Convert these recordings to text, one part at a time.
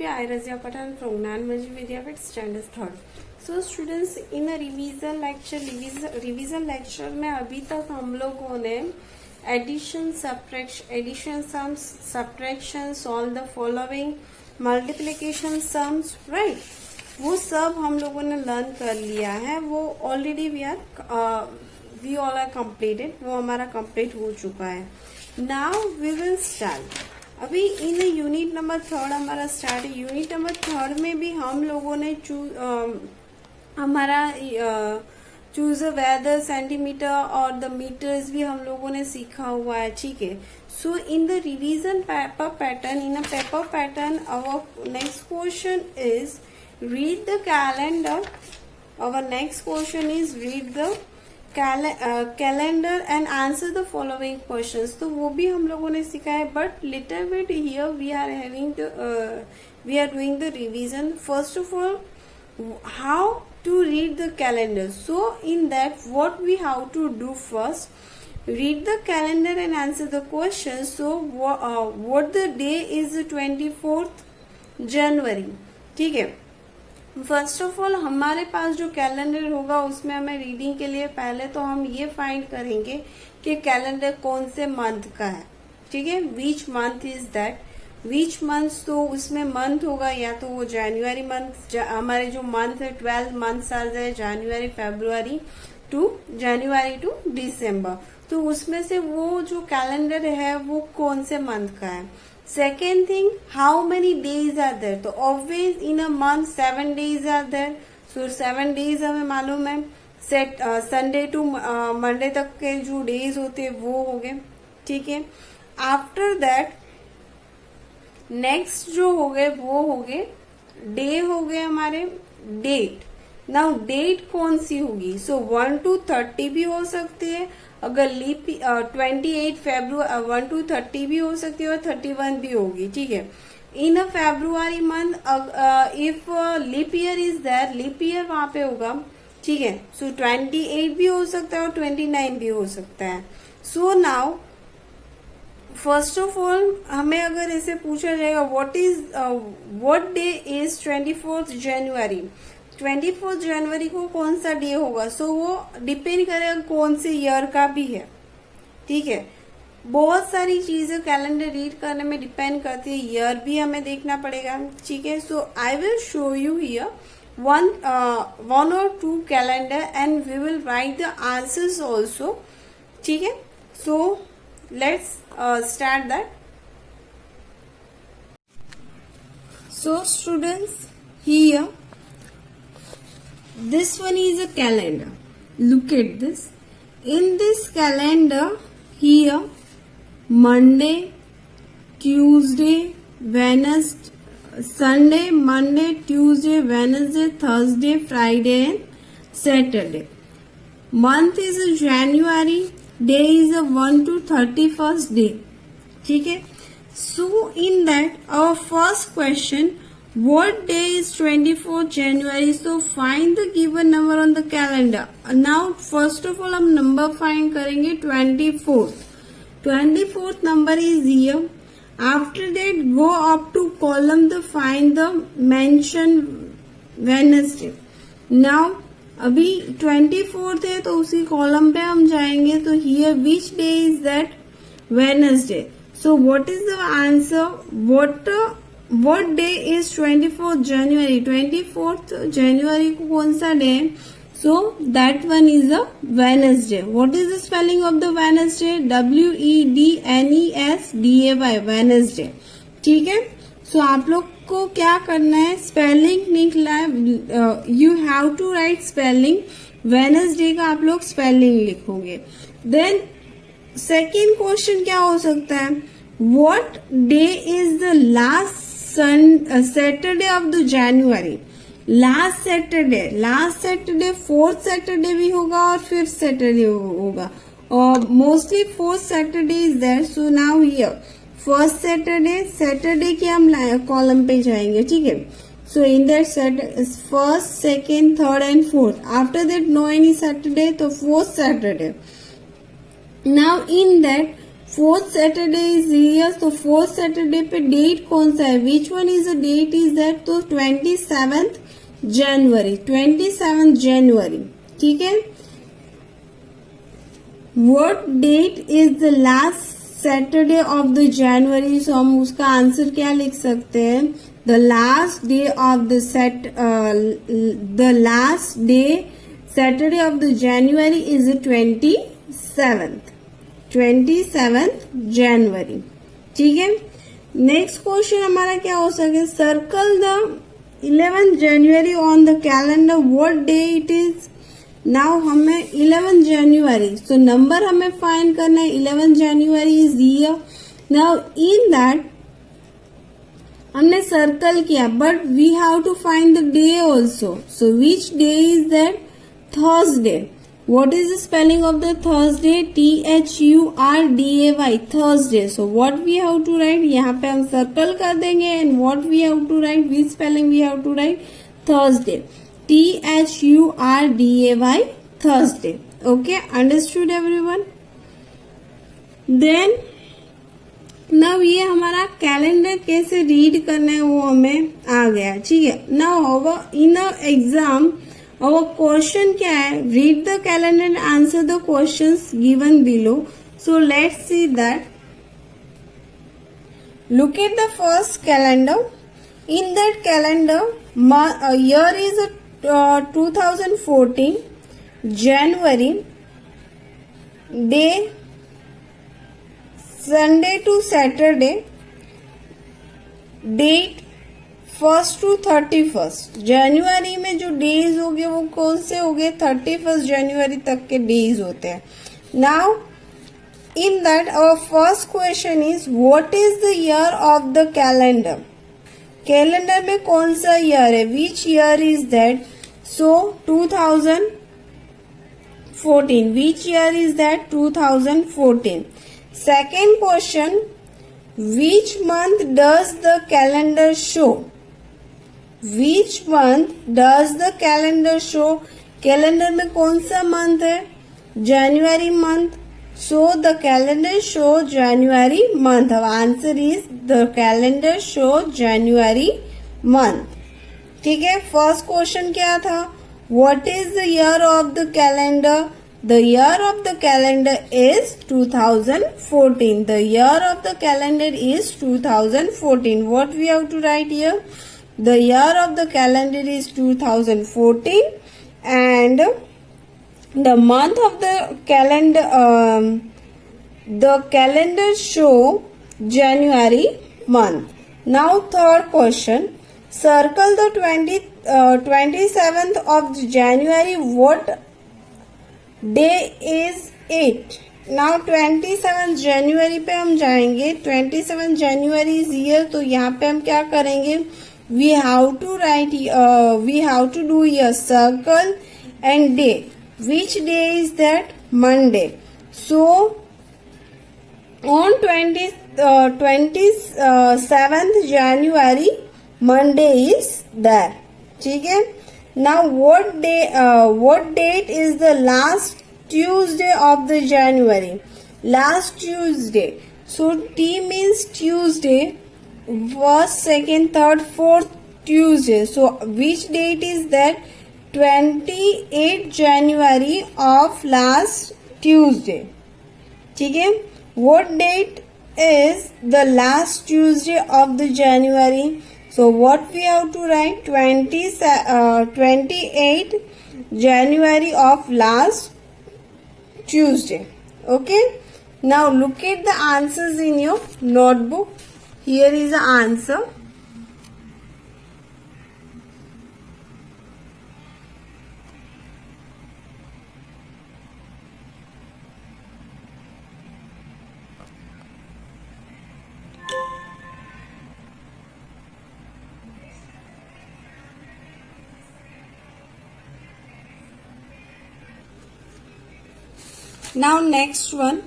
Geography, I Razia Patan from Gnan Manji Vidyapit, Standard 3rd. So students, in a revision lecture में अभी तक हम लोगों ने addition, sums, subtraction, solve the following, multiplication sums, right? वो सब हम लोगों ने लर्न कर लिया है. वो already we all are completed. वो हमारा कंप्लीट हो चुका है. Now we will start. अभी इन यूनिट नंबर 3 हमारा स्टार्ट है. यूनिट नंबर 3 में भी हम लोगों ने हमारा चूज वेदर, सेंटीमीटर और द मीटर्स भी हम लोगों ने सीखा हुआ है. ठीक है. So in the revision paper pattern our next question is read the calendar. Our next question is read the calendar and answer the following questions. तो वो भी हम लोगों ने सीखा है, but little bit here we are doing the revision. First of all, how to read the calendar. So in that, what we have to do first, read the calendar and answer the questions. So what the day is 24th January. ठीक है. First of all हमारे पास जो calendar होगा उसमें हमें reading के लिए पहले तो हम ये फाइंड करेंगे कि कैलेंडर कौन से मंथ का है. ठीक है. विच month is that. Which month, तो उसमें मंथ होगा या तो वो जनवरी मंथ. हमारे जो मंथ है 12 मंथ्स आ जाए, जनवरी फरवरी टू दिसंबर. तो उसमें से वो जो कैलेंडर है वो कौन से मंथ का है. Second thing, how many days are there? तो always in a month 7 days are there. So 7 days हमें मालूम है. Sunday to Monday तक के जो days होते हैं वो हो गए. ठीक है. After that next जो हो गए वो हो गए day, हो गए हमारे date. Now date कौन सी होगी? So 1 to 30 भी हो सकती है. अगर लीप 28 फरवरी 1 to 30 भी हो सकती है और 31 भी होगी. ठीक है. In a February month if leap year is there, leap year वहां पे होगा. ठीक है. सो 28 भी हो सकता है और 29 भी हो सकता है. So now first of all हमें अगर ऐसे पूछा जाएगा व्हाट डे इज 24th जनवरी. 24 जनवरी को कौन सा डे होगा. सो वो डिपेंड करेगा कौन से ईयर का भी है. ठीक है. बहुत सारी चीजें कैलेंडर रीड करने में डिपेंड करती है. ईयर भी हमें देखना पड़ेगा. ठीक है. So I will show you here one or two calendar and we will write the answers also. ठीक है. So let's start that. So students, here this one is a calendar. Look at this. In this calendar here Monday, Tuesday, Wednesday, Sunday, Monday, Tuesday, Wednesday, Thursday, Friday and Saturday. Month is January. Day is a 1 to 31st day. ठीक है. So in that our first question, what day is 24th January? So find the given number on the calendar. Now first of all हम number find करेंगे 24th. 24th number is here. After that go up to column to find the mentioned Wednesday. Now अभी 24th है तो उसी column पे हम जाएंगे. तो here which day is that? Wednesday. So what is the answer? What day is 24th January? 24th January को कौन सा डे है? So that one is a Wednesday. What is the spelling of the Wednesday? WEDNESDAY. Wednesday. ठीक है. So आप लोग को क्या करना है? स्पेलिंग निकला है. You have to write spelling. Wednesday का आप लोग स्पेलिंग लिखोगे. Then second question क्या हो सकता है? What day is the last Saturday of the January? Last Saturday, fourth Saturday भी होगा और fifth Saturday होगा. और mostly fourth Saturday is there. So now here first Saturday के हम कॉलम पे जाएंगे. ठीक है. So in that first, second, third and fourth. After that no any Saturday, तो fourth Saturday. Now in that fourth Saturday is here, तो fourth Saturday पे date कौन सा है, which one is the date is that, तो 27 जनवरी, 27 जनवरी, ठीक है। What date is the last Saturday of the January, so हम उसका आंसर क्या लिख सकते हैं, the last day of the last day Saturday of the January is 27th January, ठीक है। नेक्स्ट क्वेश्चन हमारा क्या हो सके, circle the 11th January on the calendar, what day it is. Now हमें 11 जनवरी, सो नंबर हमें फाइंड करना है, 11 January is year. Now in that हमने सर्कल किया, but we have to find the day also, so which day is that, Thursday. What is the spelling of the Thursday? THURDAY, Thursday. So what we have to write? यहाँ पे हम circle कर देंगे and what we have to write? Which spelling we have to write? Thursday. THURDAY, Thursday. Okay, understood everyone? Then now ये हमारा calendar कैसे read करना है वो हमें आ गया, ठीक है। Now in a exam our question क्या है, read the calendar and answer the questions given below. So let's see that. Look at the first calendar. In that calendar, year is 2014, January, day Sunday to Saturday, date 1st to 31st। जनवरी में जो days हो गए वो कौन से हो गए, 31st जनवरी तक के डेज होते हैं। Now in that our first question is what is the year of the calendar, calendar में कौन सा ईयर है, which year is that, so 2014, which year is that, 2014। Second question, which month does the calendar show, Which month does the calendar show? कैलेंडर में कौन सा month है, जनवरी month, so the calendar show January month. अब answer is the calendar show January month, ठीक है। First question क्या था, what is the year of the calendar, the year of the calendar is 2014, the year of the calendar is 2014। What we have to write here, the year of the calendar is 2014 and the month of the calendar show January month. Now third question, circle the 27th of January, what day is it। Now 27 जनवरी पे हम जाएंगे, 27 जनवरी is year, तो यहाँ पे हम क्या करेंगे, we have to write, we have to do a circle and day. Which day is that, Monday, so on 27th January Monday is there, ठीक है। Now what date is the last Tuesday of the January, last Tuesday, so T means Tuesday, first, second, third, fourth Tuesday, so which date is that, 28 January of last Tuesday, ठीक है। what date is the last Tuesday of the January, so what we have to write, 28 January of last Tuesday, okay। now look at the answers in your notebook. Here is the answer. Now next one,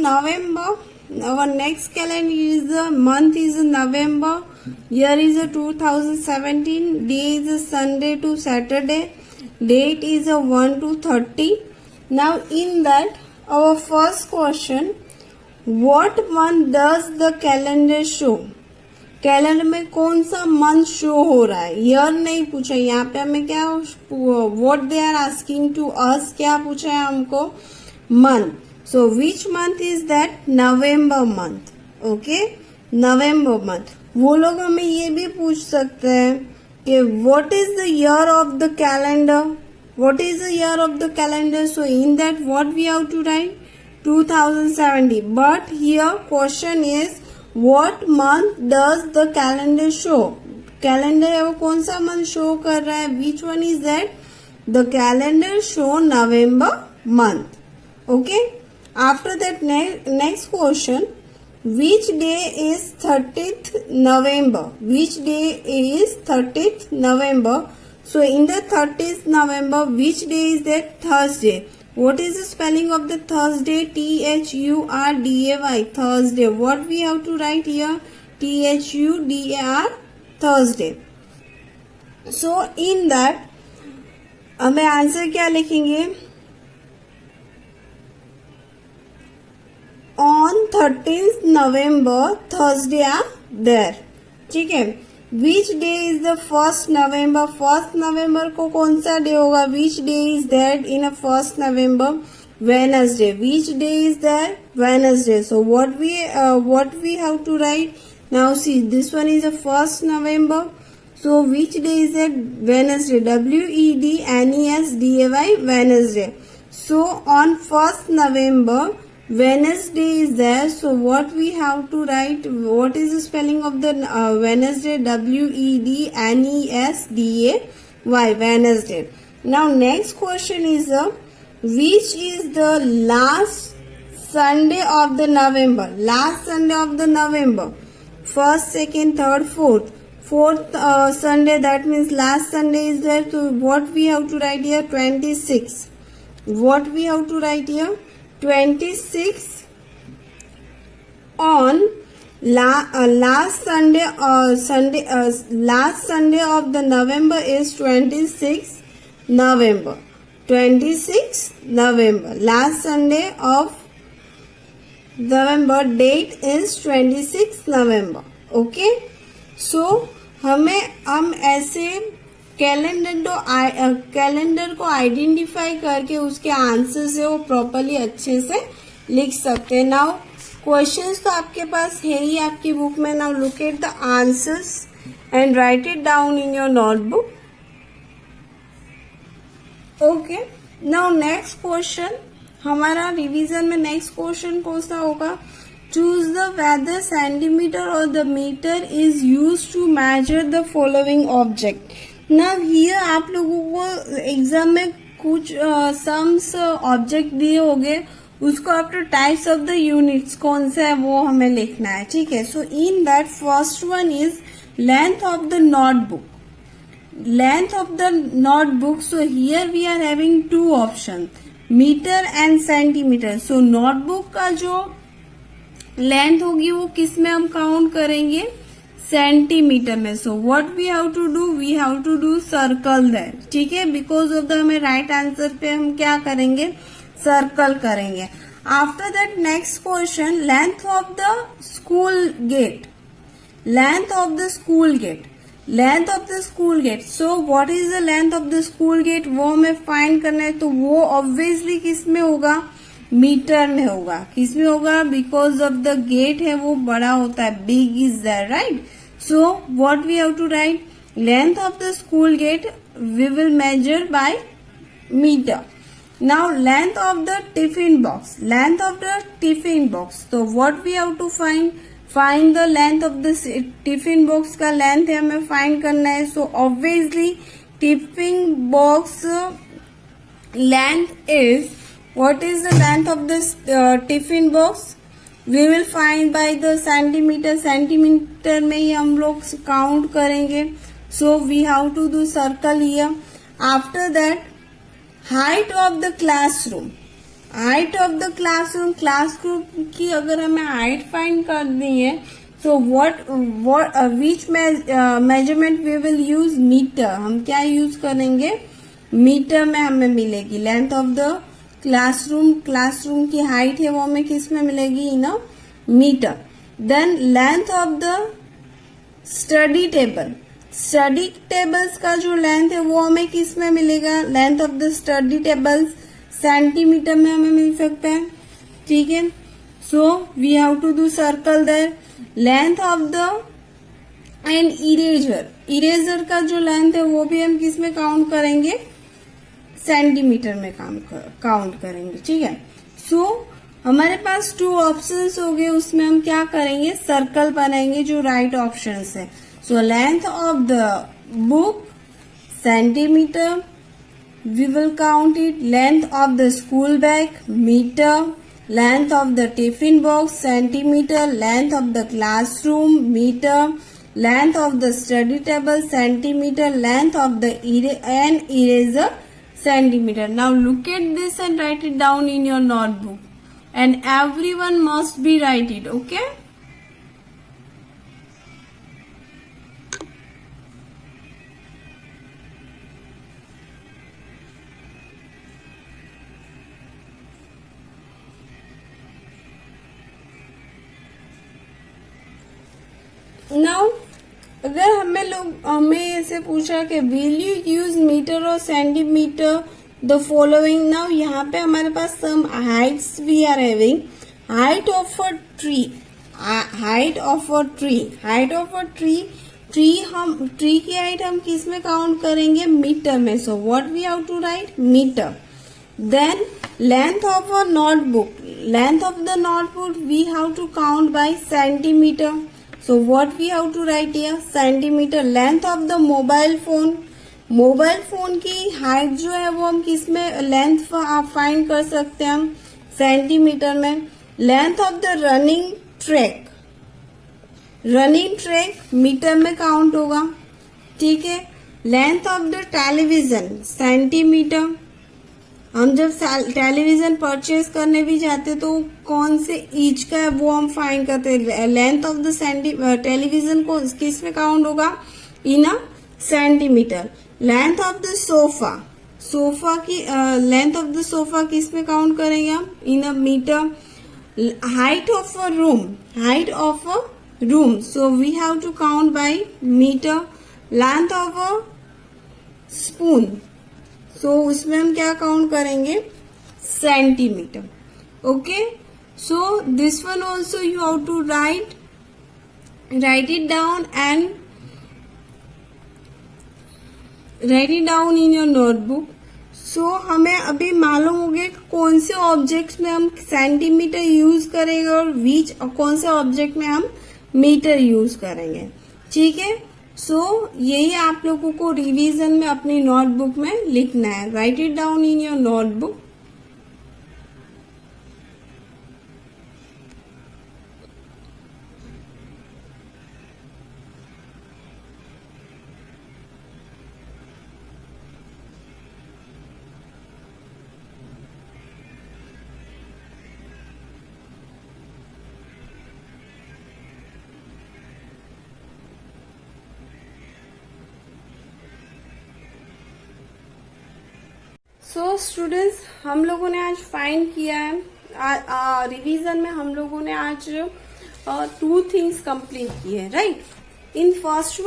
November. Our next calendar is the month is November, year is 2017, day is Sunday to Saturday, date is 1 to 30. Now in that our first question, what month does the calendar show? कैलेंडर में कौन सा month show हो रहा है? Year नहीं पूछा यहाँ पे हमें, क्या what they are asking to us, क्या पूछा है हमको? Month. So which month is that? November month. Okay, November month. वो लोग हमें ये भी पूछ सकते हैं कि what is the year of the calendar? What is the year of the calendar? So in that what we have to write? 2070. But here question is what month does the calendar show? Calendar है वो कौन सा month show कर रहा है? Which one is that? The calendar show November month. Okay, after that next question, which day is 30th November? Which day is 30th November? So in the 30th November, which day is that? Thursday. What is the spelling of the Thursday? Thursday. Thursday. What we have to write here? Thudar, Thursday. So in that हमें answer क्या लिखेंगे? On 13th November, Thursday are there. ठीक है. Which day is the 1st November? 1st November को कौन सा day होगा? Which day is there in a 1st November? Wednesday. Which day is there? Wednesday. So what we have to write? Now see, this one is the 1st November. So which day is that? Wednesday. Wednesday. Wednesday. So on 1st November, Wednesday is there. So what we have to write? What is the spelling of the Wednesday? Wednesday. Wednesday. Now next question is which is the last Sunday of the November? Last Sunday of the November. First, second, third, fourth. Fourth Sunday, that means last Sunday is there. So what we have to write here? 26. What we have to write here? 26 on last Sunday. Last Sunday of the November is 26 November. 26 November. Last Sunday of November date is 26 November. Okay. So हम ऐसे calendar को identify करके उसके answer से वो properly अच्छे से लिख सकते हैं. नाउ क्वेश्चंस तो आपके पास है ही आपकी बुक में. Now look at the answers and write it down in your notebook. Okay, now next question हमारा रिवीजन में नेक्स्ट क्वेश्चन कौन सा होगा? चूज द वेदर सेंटीमीटर और the metre is use to measure the following object. Now here आप लोगों को exam में कुछ सम्स ऑब्जेक्ट दिए होंगे, उसको after types of the units कौन सा है वो हमें लिखना है. ठीक है. So in that first one is length of the notebook. Length of the notebook. So here we are having two option, metre and centimetre. So notebook का जो लेंथ होगी वो किस में हम काउंट करेंगे? सेंटीमीटर में. So what we have to do? We have to do circle that. ठीक है. बिकॉज ऑफ द हमें राइट आंसर पे हम क्या करेंगे? सर्कल करेंगे. After that next question, length of the school gate. Length of the school gate. Length of the school gate. So what is the length of the school gate? वो हमें find करना है. तो वो ऑब्वियसली किस में होगा? मीटर में होगा. किस में होगा? बिकॉज ऑफ द गेट है वो बड़ा होता है. Big is there, right? So what we have to write? Length of the school gate we will measure by metre. Now length of the tiffin box. Length of the tiffin box. तो what we have to find? Find the length of the tiffin box का length है हमें find करना है. So obviously tiffin box length is, what is the length of this tiffin box? We will find by the centimeter. Centimetre में ही हम लोग count करेंगे. So we have to do circle here. After that, height of the classroom. Height of the classroom. Classroom की अगर हमें height find करनी है, so which measurement we will use? Metre. हम क्या यूज करेंगे? मीटर में हमें मिलेगी. लेंथ ऑफ द क्लासरूम की हाइट है वो हमें किस में मिलेगी, in a metre. Then length of the study tables का जो लेंथ है वो हमें किस में मिलेगा, length of the study tables centimetre में हमें मिल सकता है, ठीक है। So we have to do circle there. Length of the and eraser का जो लेंथ है वो भी हम किस में काउंट करेंगे, सेंटीमीटर में काउंट करेंगे, ठीक है। सो हमारे पास 2 ऑप्शंस हो गए, उसमें हम क्या करेंगे, सर्कल बनाएंगे जो राइट ऑप्शंस है। So length of the book centimetre, we will count it. Length of the school bag meter, length of the tiffin box centimeter, length of the classroom meter, length of the study table centimeter, length of the eraser centimeter. Now look at this and write it down in your notebook, and everyone must be write it, okay? Now अगर हमें ऐसे पूछा कि will you use metre और centimetre the following. Now यहाँ पे हमारे पास some heights we are having. Height of a tree की हाइट हम किस में काउंट करेंगे, मीटर में। So what we have to write, metre. Then length of a notebook we have to count by centimetre. So what we have to write here, centimeter. Length of the mobile phone की height जो है वो हम किस में length find कर सकते हैं, हम सेंटीमीटर में। Length of the running track metre में काउंट होगा, ठीक है। Length of the television centimetre. हम जब टेलीविजन परचेज करने भी जाते तो कौन से ईच का है वो हम फाइंड करते हैं। लेंथ ऑफ द टेलीविजन को किस में काउंट होगा, in a centimetre. Length of the sofa की लेंथ ऑफ द सोफा किस में काउंट करेंगे हम, in a metre. Height of a room so we have to count by metre. Length of a spoon so उसमें हम क्या count करेंगे, centimetre, okay. So this one also you have to write it down and write it down in your notebook. So हमें अभी मालूम हो गया कौन से ऑब्जेक्ट में हम सेंटीमीटर यूज करेंगे और कौन से ऑब्जेक्ट में हम मीटर यूज करेंगे, ठीक है। सो यही आप लोगों को रिवीजन में अपनी नोटबुक में लिखना है। Right it down in your notebook. So students, हम लोगों ने आज फाइंड किया है रिवीजन में हम लोगों ने आज 2 थिंग्स कंप्लीट किए हैं, राइट। इन फर्स्ट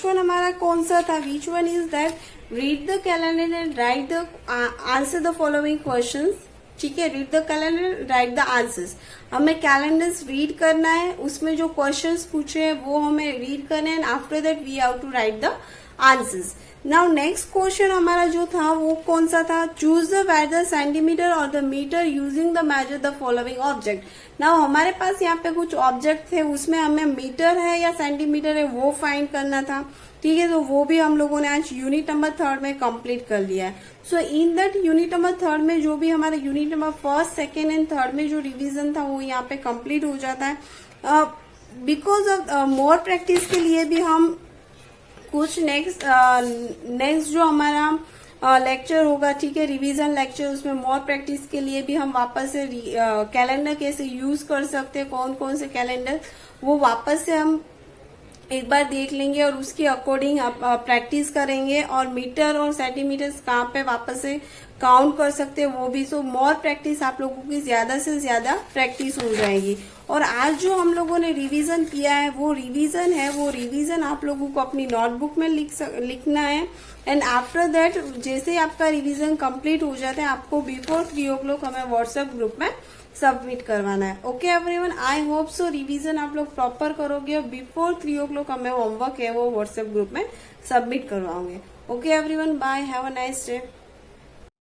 वन हमारा कौन सा था, विच one is that, read the calendar and right the answer the following questions, ठीक है। Read the calendar, right the answers. हमें कैलेंडर्स रीड करना है, उसमें जो क्वेश्चंस पूछे हैं वो हमें रीड करना है, and after that we have to write the answers. Now next question हमारा जो था वो कौन सा था, चूज द वेदर सेंटीमीटर और the metre using the measure the following object. Now हमारे पास यहाँ पे कुछ ऑब्जेक्ट थे, उसमें हमें मीटर है या सेंटीमीटर है वो फाइंड करना था, ठीक है। तो वो भी हम लोगों ने आज यूनिट नंबर 3 में कंप्लीट कर लिया है। So in that unit number 3 में जो भी हमारा unit number 1st, 2nd and 3rd में जो रिविजन था वो यहाँ पे कंप्लीट हो जाता है। बिकॉज ऑफ मोर प्रैक्टिस के लिए भी हम कुछ नेक्स्ट जो हमारा लेक्चर होगा, ठीक है, रिवीजन लेक्चर, उसमें मोर प्रैक्टिस के लिए भी हम वापस से कैलेंडर कैसे यूज कर सकते हैं, कौन कौन से कैलेंडर, वो वापस से हम एक बार देख लेंगे और उसके अकॉर्डिंग आप प्रैक्टिस करेंगे, और मीटर और सेंटीमीटर्स कहाँ पे वापस से काउंट कर सकते हैं वो भी। सो मोर प्रैक्टिस, आप लोगों की ज्यादा से ज्यादा प्रैक्टिस हो जाएगी। और आज जो हम लोगों ने रिवीजन किया है वो रिवीजन आप लोगों को अपनी नोटबुक में लिखना है। एंड आफ्टर दैट जैसे आपका रिवीजन कंप्लीट हो जाता है, आपको बिफोर 3 o'clock हमें व्हाट्सएप ग्रुप में सबमिट करवाना है। Okay everyone, I hope so revision आप लोग प्रॉपर करोगे और बिफोर 3 o'clock हमें होमवर्क है वो व्हाट्सएप ग्रुप में सबमिट करवाओगे। Okay everyone, bye, have a nice day.